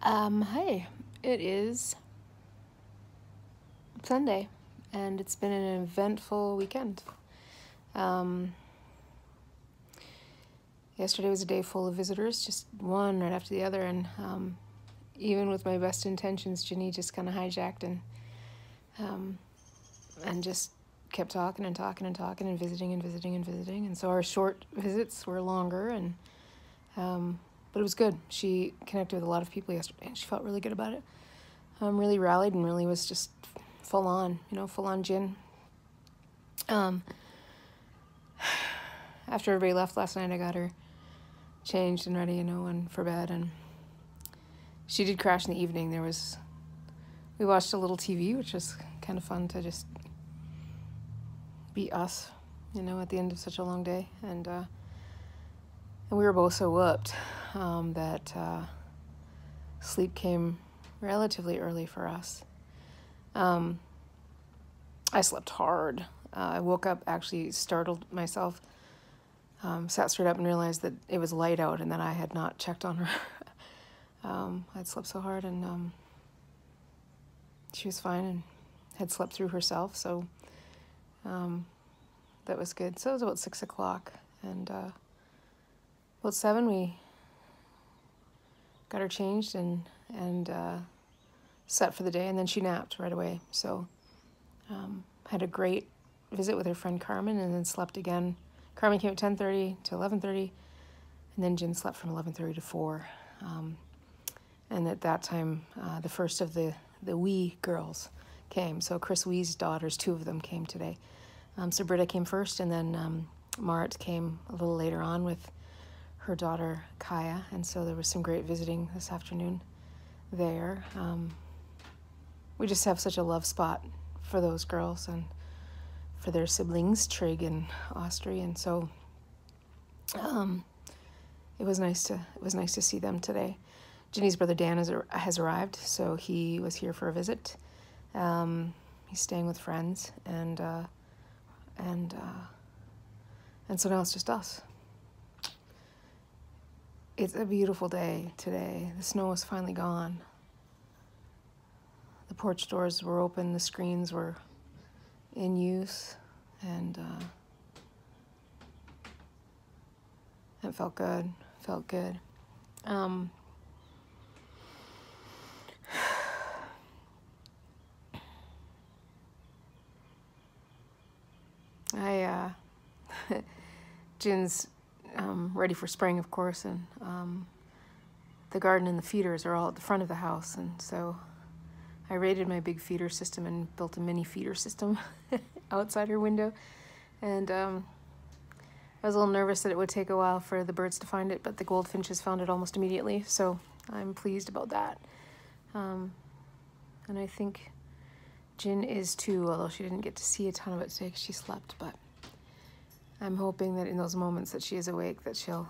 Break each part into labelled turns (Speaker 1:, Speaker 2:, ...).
Speaker 1: Hey, it is Sunday, and it's been an eventful weekend. Um, Yesterday was a day full of visitors, just one right after the other, and even with my best intentions, Ginny just kind of hijacked um, and just kept talking and talking and talking and visiting and visiting and visiting, and so our short visits were longer, and but it was good. She connected with a lot of people yesterday, and she felt really good about it. Really rallied and really was just full on gin. Um, After everybody left last night, I got her changed and ready, and for bed. And she did crash in the evening. We watched a little TV, which was kind of fun to just be us, at the end of such a long day. And we were both so whooped that sleep came relatively early for us. I slept hard. I woke up actually startled myself. Sat straight up and realized that it was light out and that I had not checked on her. I'd slept so hard, and she was fine and had slept through herself, so that was good. So it was about 6 o'clock, and about 7 we got her changed and set for the day, and then she napped right away. So had a great visit with her friend Carmen, and then slept again. Carmen came at 10:30 to 11:30, and then Jen slept from 11:30 to 4. And at that time, the first of the Wee girls came. So Chris Wee's daughters, 2 of them came today. So Britta came first, and then Mart came a little later on with her daughter Kaya. And so there was some great visiting this afternoon there. We just have such a love spot for those girls and for their siblings, Trig and Austri, and so it was nice to see them today. Ginny's brother Dan has arrived, so he was here for a visit. He's staying with friends, and so now it's just us. It's a beautiful day today. The snow is finally gone. The porch doors were open, the screens were in use, and it felt good. Jin's ready for spring, of course, and the garden and the feeders are all at the front of the house, and so I raided my big feeder system and built a mini feeder system outside her window, and I was a little nervous that it would take a while for the birds to find it, but the goldfinches found it almost immediately, so I'm pleased about that. And I think Jin is too, although she didn't get to see a ton of it today because she slept, but I'm hoping that in those moments that she is awake that she'll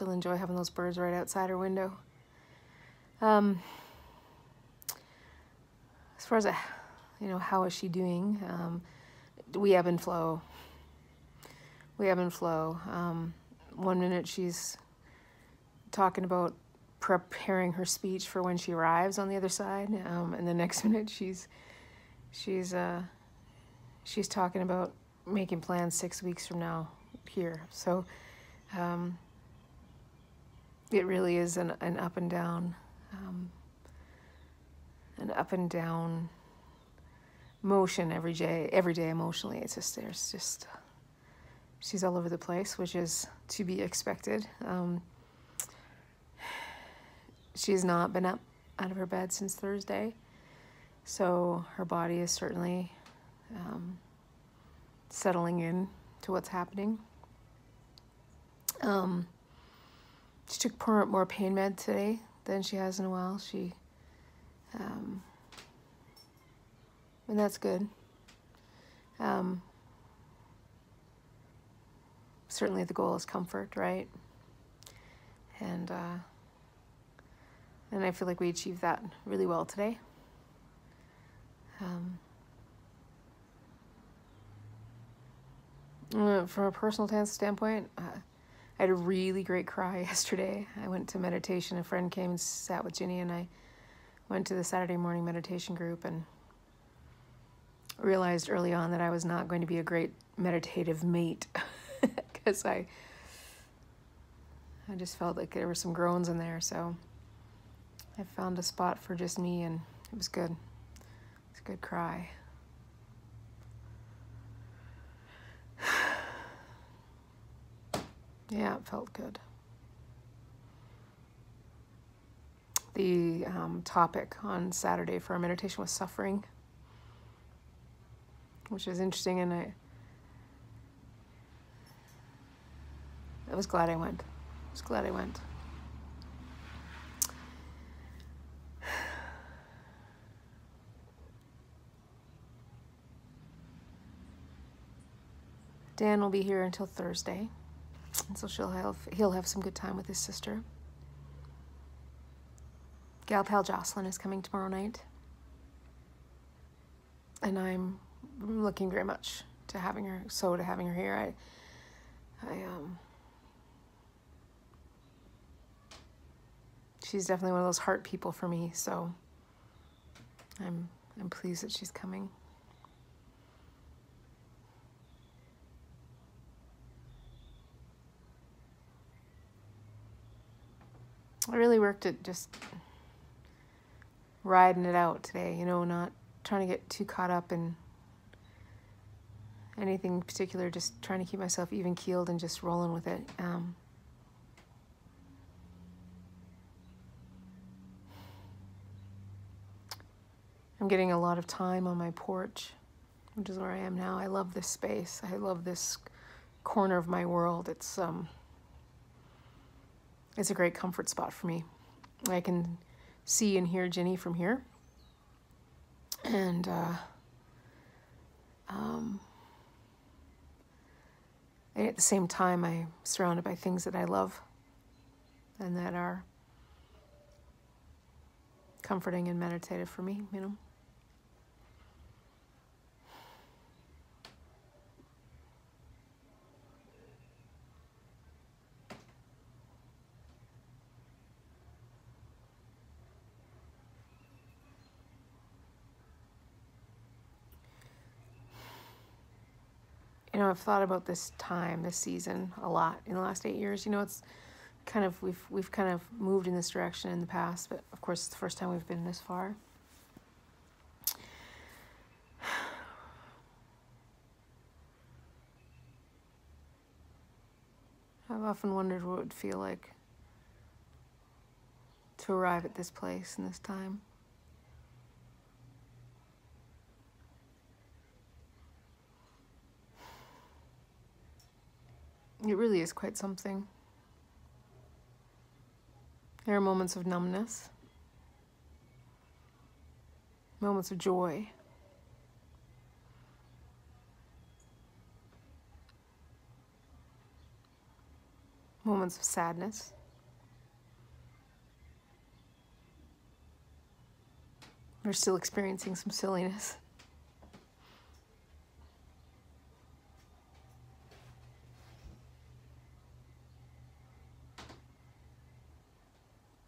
Speaker 1: enjoy having those birds right outside her window. As far as, how is she doing? We ebb and flow. 1 minute she's talking about preparing her speech for when she arrives on the other side, and the next minute she's talking about making plans 6 weeks from now here. So it really is an up and down, motion every day emotionally. It's just she's all over the place, which is to be expected. She's not been up out of her bed since Thursday, so her body is certainly settling in to what's happening. She took more pain med today than she has in a while. And that's good. Certainly the goal is comfort, right? And I feel like we achieved that really well today. From a personal standpoint, I had a really great cry yesterday. I went to meditation. A friend came and sat with Ginny, and I went to the Saturday morning meditation group and realized early on that I was not going to be a great meditative mate because I just felt like there were some groans in there. So I found a spot for just me, and it was good. It's a good cry. Yeah, it felt good. The topic on Saturday for our meditation was suffering, which is interesting, and I was glad I went. Dan will be here until Thursday, and so he'll have some good time with his sister. Gal pal Jocelyn is coming tomorrow night, and I'm looking very much to having her here. She's definitely one of those heart people for me, so I'm pleased that she's coming. I really worked at just riding it out today, not trying to get too caught up in anything particular, just trying to keep myself even keeled and just rolling with it. I'm getting a lot of time on my porch, which is where I am now. I love this space. I love this corner of my world. It's a great comfort spot for me. I can see and hear Ginny from here. And at the same time, I'm surrounded by things that I love and that are comforting and meditative for me, I've thought about this season a lot in the last 8 years. It's kind of, we've kind of moved in this direction in the past, but of course it's the first time we've been this far. I've often wondered what it would feel like to arrive at this place in this time. It really is quite something. There are moments of numbness, moments of joy, moments of sadness. We're still experiencing some silliness.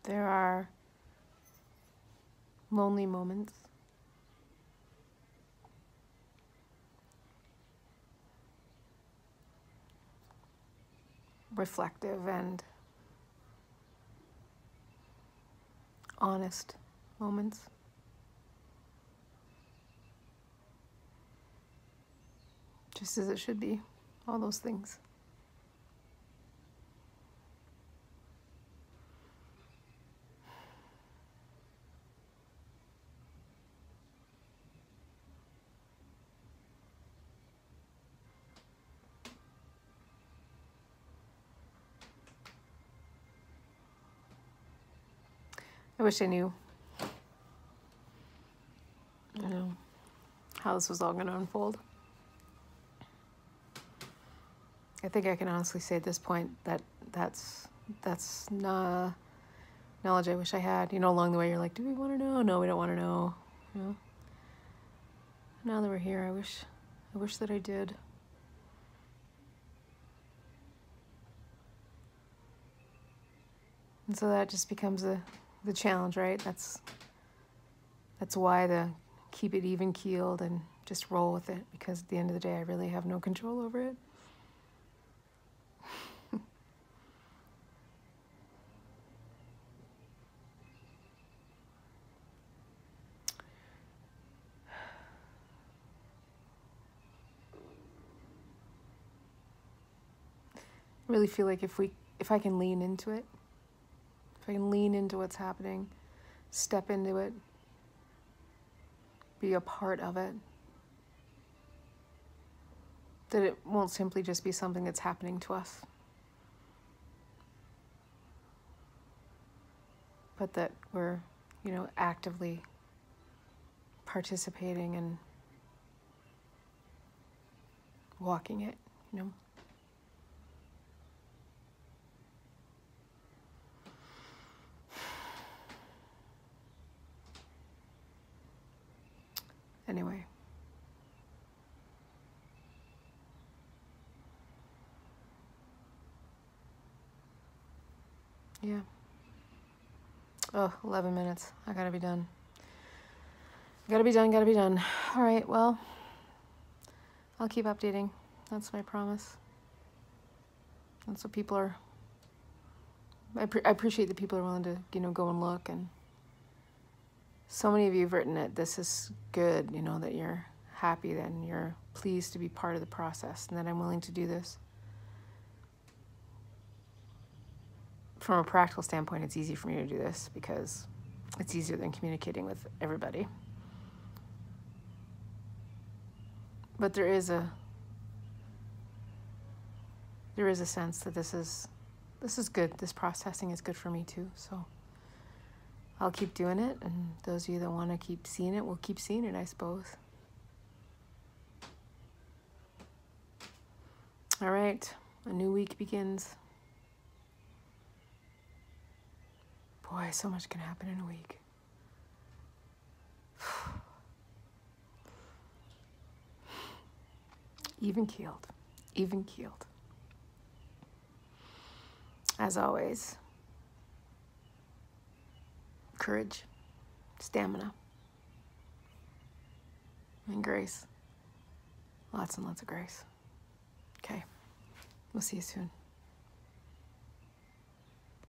Speaker 1: There are lonely moments. Reflective and honest moments. Just as it should be, all those things. I wish I knew, how this was all going to unfold. I think I can honestly say at this point that that's knowledge I wish I had. Along the way you're like, do we want to know? No, we don't want to know. Now that we're here, I wish that I did. And so that just becomes the challenge, right? That's why the keep it even keeled and just roll with it, because at the end of the day, I really have no control over it. I really feel like if I can lean into it, if I can lean into what's happening, step into it, be a part of it, that it won't simply just be something that's happening to us, but that we're, actively participating and walking it. Anyway. Yeah. Oh, 11 minutes. I gotta be done. Gotta be done. All right, well, I'll keep updating. That's my promise. That's what people are... I appreciate that people are willing to, go and look. And so many of you have written it. This is good, that you're happy, that you're pleased to be part of the process, and that I'm willing to do this. From a practical standpoint, it's easy for me to do this because it's easier than communicating with everybody. But there is a sense that this is good. This processing is good for me too. So I'll keep doing it, and those of you that want to keep seeing it will keep seeing it, I suppose. All right, a new week begins. Boy, so much can happen in a week. Even keeled. As always, courage, stamina, and grace. Lots and lots of grace. Okay, we'll see you soon.